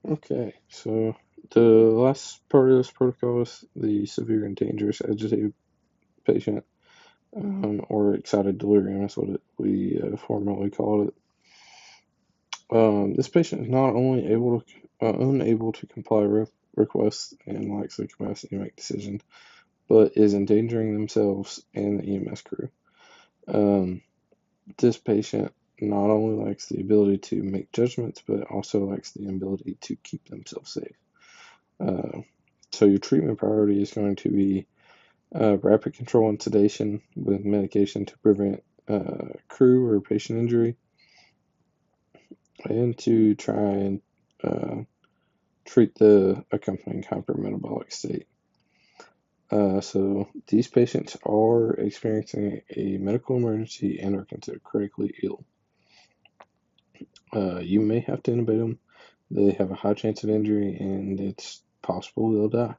Okay, so the last part of this protocol is the severe and dangerous agitated patient, or excited delirium is what we formerly called it. This patient is not only unable to comply with requests and lacks the capacity to make decisions, but is endangering themselves and the EMS crew. Um, this patient not only lacks the ability to make judgments, but also lacks the ability to keep themselves safe. Uh, so your treatment priority is going to be rapid control and sedation with medication to prevent crew or patient injury, and to try and uh, treat the accompanying hypermetabolic state. So these patients are experiencing a medical emergency and are considered critically ill. You may have to intubate them. They have a high chance of injury, and it's possible they'll die.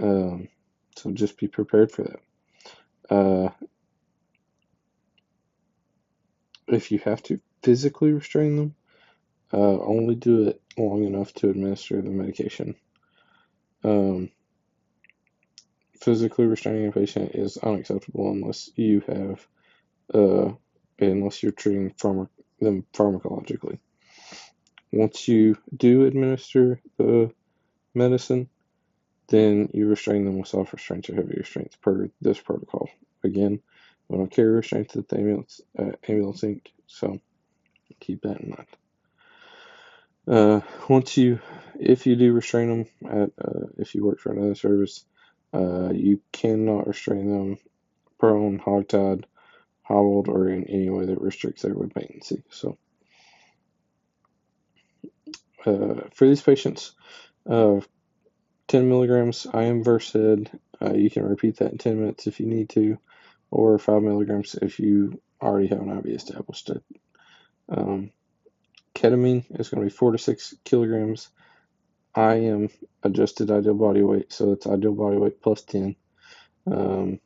Um, so just be prepared for that. Uh, if you have to physically restrain them, only do it long enough to administer the medication. Um, physically restraining a patient is unacceptable uh, unless you're treating them pharmacologically. Once you do administer the medicine, then you restrain them with soft restraints or heavy restraints per this protocol. Again, we don't carry restraints at the ambulance inc, so keep that in mind. Once you, if you do restrain them if you work for another service, you cannot restrain them prone, hogtied, hobbled, or in any way that restricts airway patency. So, for these patients, uh, 10 milligrams IM Versed, you can repeat that in 10 minutes if you need to, or 5 milligrams if you already have an IV established. Um, ketamine is going to be 4 to 6 kilograms. IM adjusted ideal body weight, so it's ideal body weight plus 10. Um,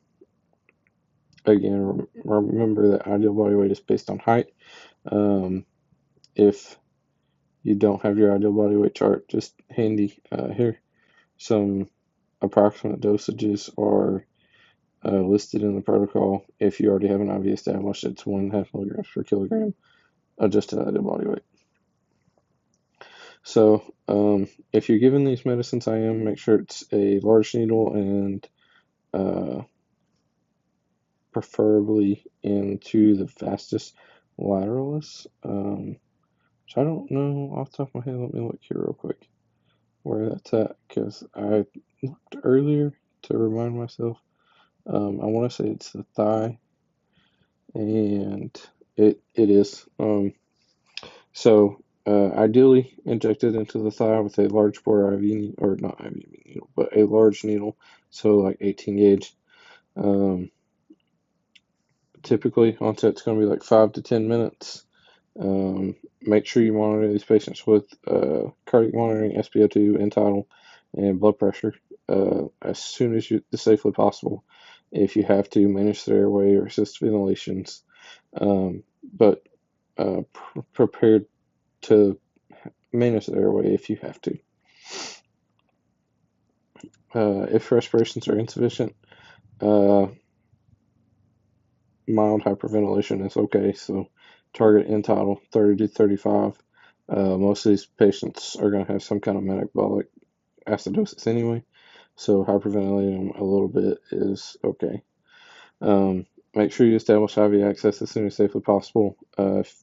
again, remember that ideal body weight is based on height. If you don't have your ideal body weight chart, just handy here. Some approximate dosages are listed in the protocol. If you already have an IV established, it's 1.5 milligrams per kilogram adjusted ideal body weight. So, if you're given these medicines IM, make sure it's a large needle and preferably into the vastus lateralis. Which I don't know off the top of my head. Let me look here real quick where that's at, because I looked earlier to remind myself. I want to say it's the thigh, and it is. Ideally injected into the thigh with a large bore IV, or not IV needle, but a large needle, so like 18 gauge. Um, typically, onset's going to be like 5 to 10 minutes. Make sure you monitor these patients with cardiac monitoring, SpO2, end-tidal, and blood pressure as soon as safely possible. If you have to, manage their airway or assist ventilations, but prepared to manage the airway if you have to. If respirations are insufficient, uh, mild hyperventilation is okay. So target end-tidal 30 to 35. Most of these patients are going to have some kind of metabolic acidosis anyway, so hyperventilating them a little bit is okay. Make sure you establish IV access as soon as safely possible. If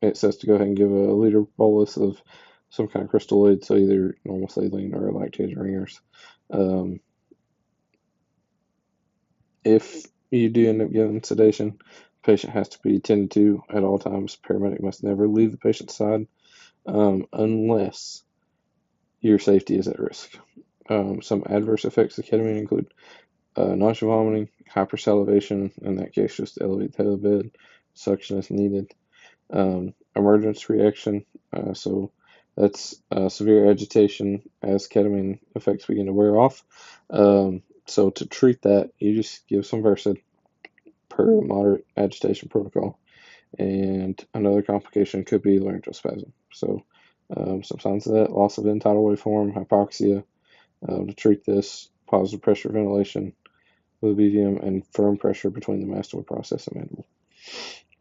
it says to go ahead and give a liter bolus of some kind of crystalloid, so either normal saline or lactated ringers. If you do end up giving sedation, the patient has to be tended to at all times. Paramedic must never leave the patient's side unless your safety is at risk. Some adverse effects of ketamine include nausea, vomiting, hypersalivation, in that case, just elevate the head of the bed, suction is needed. Emergence reaction, so that's severe agitation as ketamine effects begin to wear off. So to treat that, you just give some Versed per moderate agitation protocol. And another complication could be laryngeal spasm. So Some signs of that: loss of end tidal waveform, hypoxia. To treat this, positive pressure ventilation with BVM and firm pressure between the mastoid process and mandible.